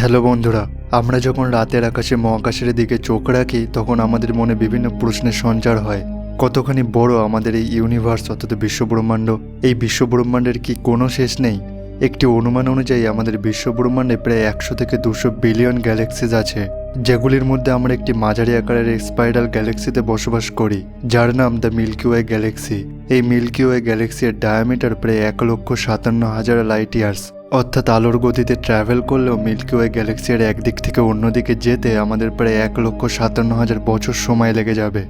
Hello বন্ধুরা, আমরা যখন রাতের আকাশে মহাকাশের দিকে চোখ রাখি তখন আমাদের মনে বিভিন্ন প্রশ্নের সঞ্চার হয়। কতখানি বড় আমাদের এই ইউনিভার্স অর্থাৎ বিশ্বব্রহ্মাণ্ড। এই বিশ্বব্রহ্মাণ্ডের কি কোনো শেষ নেই? একটি অনুমান অনুযায়ী আমাদের বিশ্বব্রহ্মাণ্ডে প্রায় 100 থেকে 200 বিলিয়ন গ্যালাক্সিজ আছে, যেগুলির মধ্যে আমরা একটি মাঝারি আকারের স্পাইরাল গ্যালাক্সিতে বসবাস করি, যার নাম দ্য মিল্কি ওয়ে গ্যালাক্সি। এই মিল্কি ওয়ে গ্যালাক্সির ডায়ামিটার প্রায় 1,57,000 লাইট ইয়ার্স, অর্থাৎ আলোর গতিতে ট্রাভেল করলেও মিল্কি ওয়ে গ্যালাক্সির একদিক থেকে অন্যদিকে যেতে আমাদের প্রায় 1,57,000 বছর সময় লেগে যাবে।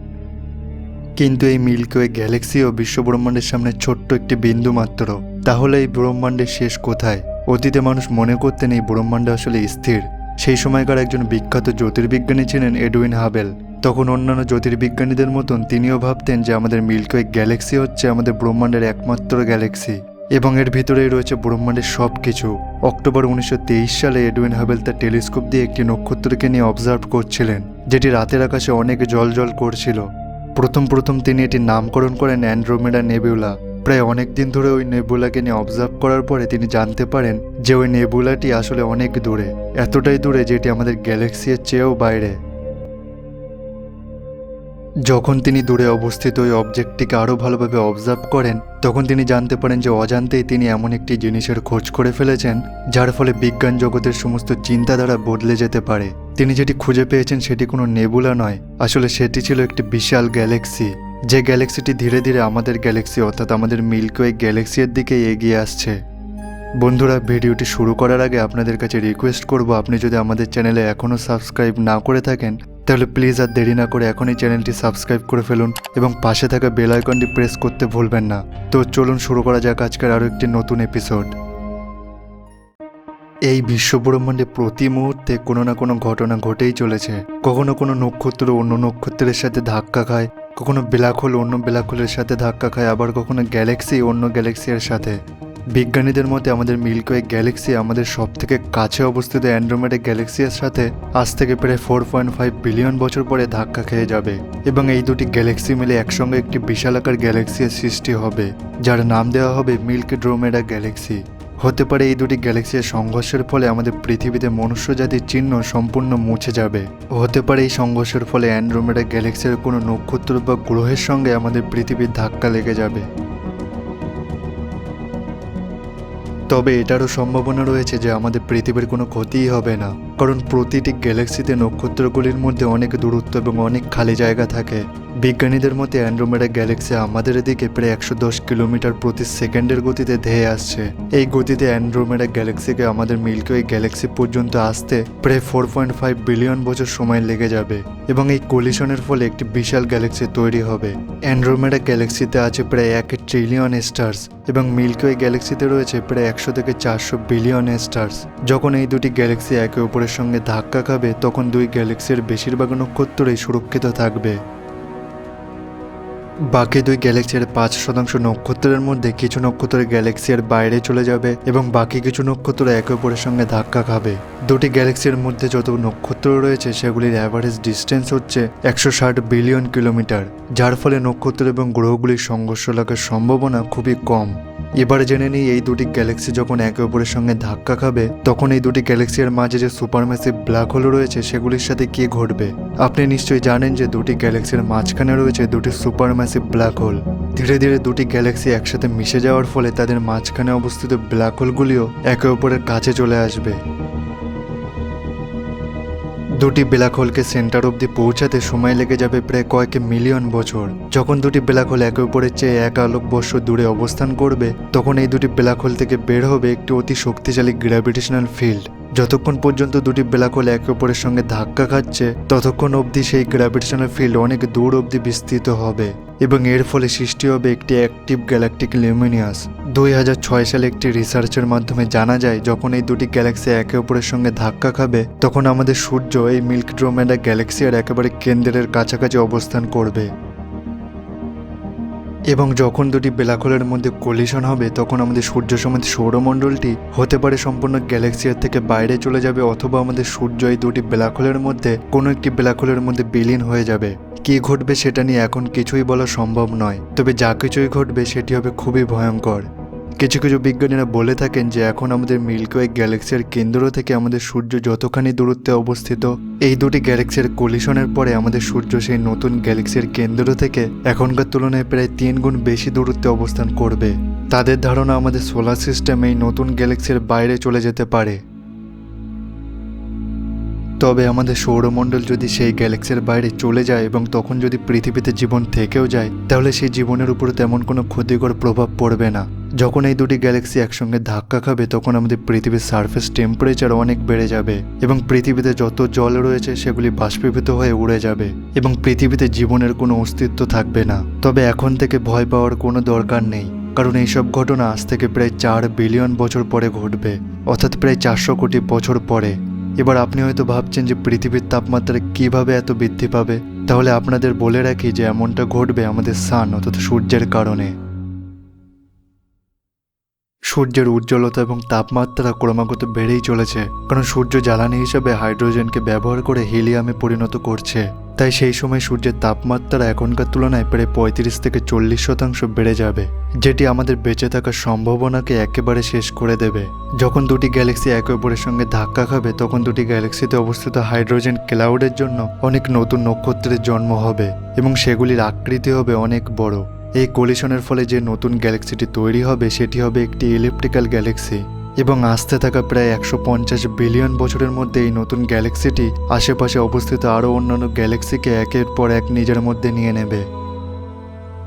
কিন্তু এই মিল্কি ওয়ে গ্যালাক্সিও বিশ্বব্রহ্মাণ্ডের সামনে ছোট্ট একটি বিন্দু মাত্র। তাহলে এই ব্রহ্মাণ্ডের শেষ কোথায়? অতীতে মানুষ মনে করতেন এই ব্রহ্মাণ্ড আসলে স্থির। সেই সময়কার একজন বিখ্যাত জ্যোতির্বিজ্ঞানী ছিলেন এডউইন হাবেল। তখন অন্যান্য জ্যোতির্বিজ্ঞানীদের মতন তিনিও ভাবতেন যে আমাদের মিল্কি ওয়ে গ্যালাক্সি হচ্ছে আমাদের ব্রহ্মাণ্ডের একমাত্র গ্যালাক্সি এবং এর ভিতরেই রয়েছে ব্রহ্মাণ্ডের সব কিছু। অক্টোবর 1923 সালে এডউইন হাবেল তার টেলিস্কোপ দিয়ে একটি নক্ষত্রকে নিয়ে অবজার্ভ করছিলেন, যেটি রাতের আকাশে অনেক জ্বলজ্বল করছিল। প্রথম তিনি এটির নামকরণ করেন অ্যান্ড্রোমেডা নেবুলা। প্রায় অনেক দিন ধরে ওই নেবুলাকে নিয়ে অবজার্ভ করার পরে তিনি জানতে পারেন যে ওই নেবুলাটি আসলে অনেক দূরে, এতটাই দূরে যেটি আমাদের গ্যালাক্সির চেয়েও বাইরে। যখন তিনি দূরে অবস্থিত ওই অবজেক্টটিকে আরও ভালোভাবে অবজার্ভ করেন তখন তিনি জানতে পারেন যে অজান্তেই তিনি এমন একটি জিনিসের খোঁজ করে ফেলেছেন যার ফলে বিজ্ঞান জগতের সমস্ত চিন্তাধারা বদলে যেতে পারে। তিনি যেটি খুঁজে পেয়েছেন সেটি কোনো নেবুলা নয়, আসলে সেটি ছিল একটি বিশাল গ্যালাক্সি, যে গ্যালাক্সিটি ধীরে ধীরে আমাদের গ্যালাক্সি অর্থাৎ আমাদের মিল্কি ওয়ে গ্যালাক্সির দিকে এগিয়ে আসছে। বন্ধুরা, ভিডিওটি শুরু করার আগে আপনাদের কাছে রিকোয়েস্ট করব, আপনি যদি আমাদের চ্যানেলে এখনও সাবস্ক্রাইব না করে থাকেন তাহলে প্লিজ আর দেরি না করে এখনই চ্যানেলটি সাবস্ক্রাইব করে ফেলুন এবং পাশে থাকা বেল আইকনটি প্রেস করতে ভুলবেন না। তো চলুন শুরু করা যাক আজকের আরও একটি নতুন এপিসোড। এই বিশ্বব্রহ্মাণ্ডে প্রতি মুহূর্তে কোনো না কোনো ঘটনা ঘটেই চলেছে। কখনো কোনো নক্ষত্র অন্য নক্ষত্রের সাথে ধাক্কা খায়, কখনো ব্ল্যাক হোল অন্য ব্ল্যাক হোলের সাথে ধাক্কা খায়, আবার কখনো গ্যালাক্সি অন্য গ্যালাক্সির সাথে। বিজ্ঞানীদের মতে আমাদের মিল্কি ওয়ে গ্যালাক্সি আমাদের সবথেকে কাছে অবস্থিত অ্যান্ড্রোমেডা গ্যালাক্সির সাথে আজ থেকে প্রায় 4.5 বিলিয়ন বছর পরে ধাক্কা খেয়ে যাবে এবং এই দুটি গ্যালাক্সি মিলে একসঙ্গে একটি বিশালাকার গ্যালাক্সির সৃষ্টি হবে, যার নাম দেওয়া হবে মিল্কড্রোমেডা গ্যালাক্সি। হতে পারে এই দুটি গ্যালাক্সির সংঘর্ষের ফলে আমাদের পৃথিবীতে মনুষ্য জাতির চিহ্ন সম্পূর্ণ মুছে যাবে। হতে পারে এই সংঘর্ষের ফলে অ্যান্ড্রোমেডা গ্যালাক্সির কোনো নক্ষত্র বা গ্রহের সঙ্গে আমাদের পৃথিবীর ধাক্কা লেগে যাবে। তবে এটারও সম্ভাবনা রয়েছে যে আমাদের পৃথিবীর কোনো ক্ষতিই হবে না, কারণ প্রতিটি গ্যালাক্সিতে নক্ষত্রগুলির মধ্যে অনেক দূরত্ব এবং অনেক খালি জায়গা থাকে। বিজ্ঞানীদের মতে অ্যান্ড্রোমেডা গ্যালাক্সি আমাদের দিকে প্রায় 110 কিলোমিটার প্রতি সেকেন্ডের গতিতে ধেয়ে আসছে। এই গতিতে অ্যান্ড্রোমেডা গ্যালাক্সিকে আমাদের মিল্কি ওয়ে গ্যালাক্সি পর্যন্ত আসতে প্রায় 4.5 বিলিয়ন বছর সময় লেগে যাবে এবং এই কলিশনের ফলে একটি বিশাল গ্যালাক্সি তৈরি হবে। অ্যান্ড্রোমেডা গ্যালাক্সিতে আছে প্রায় 1 ট্রিলিয়ন স্টার্স এবং মিল্কি ওয়ে গ্যালাক্সিতে রয়েছে প্রায় 100 থেকে 400 বিলিয়ন স্টার্স। যখন এই দুটি গ্যালাক্সি একে অপরের সঙ্গে ধাক্কা খাবে তখন দুই গ্যালাক্সির বেশিরভাগ নক্ষত্রই সুরক্ষিত থাকবে। বাকি দুই গ্যালাক্সির 5% নক্ষত্রের মধ্যে কিছু নক্ষত্রের গ্যালাক্সির বাইরে চলে যাবে এবং বাকি কিছু নক্ষত্র একে অপরের সঙ্গে ধাক্কা খাবে। দুটি গ্যালাক্সির মধ্যে যত নক্ষত্র রয়েছে সেগুলির অ্যাভারেজ ডিস্টেন্স হচ্ছে 160 বিলিয়ন কিলোমিটার, যার ফলে নক্ষত্র এবং গ্রহগুলির সংঘর্ষ লাগার সম্ভাবনা খুবই কম। এবারে জেনে নিই এই দুটি গ্যালাক্সি যখন একে অপরের সঙ্গে ধাক্কা খাবে তখন এই দুটি গ্যালাক্সির মাঝে যে সুপারম্যাসিভ ব্ল্যাক হোল রয়েছে সেগুলির সাথে কি ঘটবে। আপনি নিশ্চয়ই জানেন যে দুটি গ্যালাক্সির মাঝখানে রয়েছে দুটি সুপারম্যাসিভ ব্ল্যাক হোল। ধীরে ধীরে দুটি গ্যালাক্সি একসাথে মিশে যাওয়ার ফলে তাদের মাঝখানে অবস্থিত ব্ল্যাক হোলগুলিও একে অপরের কাছে চলে আসবে। দুটি ব্ল্যাক হোলকে সেন্টার অবধি পৌঁছাতে সময় লেগে যাবে প্রায় কয়েক মিলিয়ন বছর। যখন দুটি ব্ল্যাক হোল একে অপরের চেয়ে 1 আলোকবর্ষ দূরে অবস্থান করবে তখন এই দুটি ব্ল্যাক হোল থেকে বের হবে একটি অতি শক্তিশালী গ্র্যাভিটেশনাল ফিল্ড। যতক্ষণ পর্যন্ত দুটি ব্ল্যাক হোল একে অপরের সঙ্গে ধাক্কা খাচ্ছে ততক্ষণ অবধি সেই গ্র্যাভিটেশনাল ফিল্ড অনেক দূর অবধি বিস্তৃত হবে এবং এর ফলে সৃষ্টি হবে একটি অ্যাক্টিভ গ্যালাক্টিক লিউমিনিয়াস। 2006 সালে একটি রিসার্চের মাধ্যমে জানা যায় যখন এই দুটি গ্যালাক্সি একে অপরের সঙ্গে ধাক্কা খাবে তখন আমাদের সূর্য এই মিল্কড্রোমেডা গ্যালাক্সির একেবারে কেন্দ্রের কাছাকাছি অবস্থান করবে এবং যখন দুটি ব্ল্যাক হোলের মধ্যে কলিশন হবে তখন আমাদের সূর্য সমেত সৌরমণ্ডলটি হতে পারে সম্পূর্ণ গ্যালাক্সির থেকে বাইরে চলে যাবে, অথবা আমাদের সূর্য এই দুটি ব্ল্যাক হোলের মধ্যে কোনো একটি ব্ল্যাক হোলের মধ্যে বিলীন হয়ে যাবে। কি ঘটবে সেটা নিয়ে এখন কিছুই বলা সম্ভব নয়, তবে যা কিছুই ঘটবে সেটি হবে খুবই ভয়ঙ্কর। কিছু কিছু বিজ্ঞানীরা বলে থাকেন যে এখন আমাদের মিল্কি ওয়ে গ্যালাক্সির কেন্দ্র থেকে আমাদের সূর্য যতখানি দূরত্বে অবস্থিত, এই দুটি গ্যালাক্সির কলিশনের পরে আমাদের সূর্য সেই নতুন গ্যালাক্সির কেন্দ্র থেকে এখনকার তুলনায় প্রায় 3 গুণ বেশি দূরত্বে অবস্থান করবে। তাদের ধারণা আমাদের সোলার সিস্টেম এই নতুন গ্যালাক্সির বাইরে চলে যেতে পারে। তবে আমাদের সৌরমণ্ডল যদি সেই গ্যালাক্সির বাইরে চলে যায় এবং তখন যদি পৃথিবীতে জীবন থেকেও যায়, তাহলে সেই জীবনের উপর তেমন কোনো ক্ষতিকর প্রভাব পড়বে না। যখন এই দুটি গ্যালাক্সি একসঙ্গে ধাক্কা খাবে তখন আমাদের পৃথিবীর সারফেস টেম্পারেচার অনেক বেড়ে যাবে এবং পৃথিবীতে যত জল রয়েছে সেগুলি বাষ্পীভূত হয়ে উড়ে যাবে এবং পৃথিবীতে জীবনের কোনো অস্তিত্ব থাকবে না। তবে এখন থেকে ভয় পাওয়ার কোনো দরকার নেই, কারণ এইসব ঘটনা আজ থেকে প্রায় 4 বিলিয়ন বছর পরে ঘটবে, অর্থাৎ প্রায় 400 কোটি বছর পরে। এবার আপনি হয়তো ভাবছেন যে পৃথিবীর তাপমাত্রা কিভাবে এত বৃদ্ধি পাবে। তাহলে আপনাদের বলে রাখি যে এমনটা ঘটবে আমাদের সান অর্থাৎ সূর্যের কারণে। সূর্যের উজ্জ্বলতা এবং তাপমাত্রা ক্রমাগত বেড়েই চলেছে, কারণ সূর্য জ্বালানি হিসেবে হাইড্রোজেনকে ব্যবহার করে হিলিয়ামে পরিণত করছে। তাই সেই সময় সূর্যের তাপমাত্রা এখনকার তুলনায় প্রায় 35 থেকে 40% বেড়ে যাবে, যেটি আমাদের বেঁচে থাকার সম্ভাবনাকে একেবারে শেষ করে দেবে। যখন দুটি গ্যালাক্সি একে অপরের সঙ্গে ধাক্কা খাবে তখন দুটি গ্যালাক্সিতে অবস্থিত হাইড্রোজেন ক্লাউডের জন্য অনেক নতুন নক্ষত্রের জন্ম হবে এবং সেগুলির আকৃতি হবে অনেক বড়। এই কলিশনের ফলে যে নতুন গ্যালাক্সিটি তৈরি হবে সেটি হবে একটি ইলিপ্টিক্যাল গ্যালাক্সি এবং আসতে থাকা প্রায় 150 বিলিয়ন বছরের মধ্যে এই নতুন গ্যালাক্সিটি আশেপাশে অবস্থিত আরও অন্যান্য গ্যালাক্সিকে একের পর এক নিজের মধ্যে নিয়ে নেবে।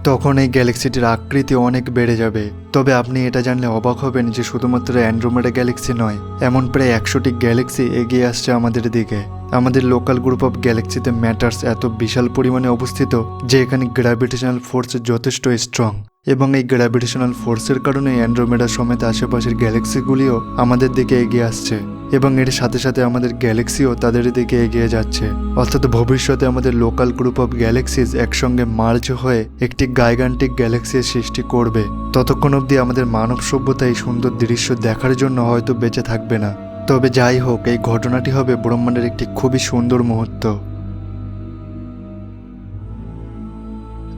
তখন এই গ্যালাক্সিটির আকৃতি অনেক বেড়ে যাবে। তবে আপনি এটা জানলে অবাক হবেন যে শুধুমাত্র অ্যান্ড্রোমেডা গ্যালাক্সি নয়, এমন প্রায় 100টি গ্যালাক্সি এগিয়ে আসছে আমাদের দিকে। আমাদের লোকাল গ্রুপ অফ গ্যালাক্সিতে ম্যাটার্স এত বিশাল পরিমাণে অবস্থিত যে এখানে গ্র্যাভিটেশনাল ফোর্স যথেষ্ট স্ট্রং এবং এই গ্র্যাভিটেশনাল ফোর্সের কারণে অ্যান্ড্রোমেডা সমেত আশেপাশের গ্যালাক্সিগুলিও আমাদের দিকে এগিয়ে আসছে এবং এর সাথে সাথে আমাদের গ্যালাক্সিও তাদের দিকে এগিয়ে যাচ্ছে। অর্থাৎ ভবিষ্যতে আমাদের লোকাল গ্রুপ অফ গ্যালাক্সিস একসঙ্গে মার্জ হয়ে একটি গাইগান্টিক গ্যালাক্সির সৃষ্টি করবে। ততক্ষণ অবধি আমাদের মানব সভ্যতা এই সুন্দর দৃশ্য দেখার জন্য হয়তো বেঁচে থাকবে না। তবে যাই হোক, এই ঘটনাটি হবে ব্রহ্মাণ্ডের একটি খুবই সুন্দর মুহূর্ত।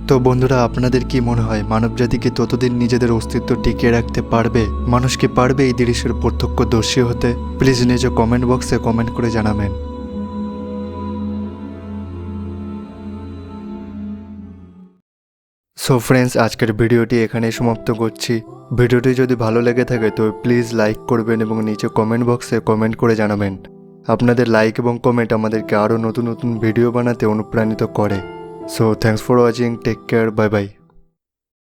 তো বন্ধুরা, আপনাদের কি মনে হয় মানবজাতি কি ততদিন নিজেদের অস্তিত্ব টিকিয়ে রাখতে পারবে? মানুষ কি পারবে এই দৃশ্যের প্রত্যক্ষদর্শী হতে? প্লিজ নিজ কমেন্ট বক্সে কমেন্ট করে জানাবেন। সো ফ্রেন্ডস, আজকের ভিডিওটি এখানেই সমাপ্ত করছি। ভিডিওটি যদি ভালো লেগে থাকে তো প্লিজ লাইক করবেন এবং নিচে কমেন্ট বক্সে কমেন্ট করে জানাবেন। আপনাদের লাইক এবং কমেন্ট আমাদেরকে আরও নতুন নতুন ভিডিও বানাতে অনুপ্রাণিত করে। So thanks for watching, take care, bye by.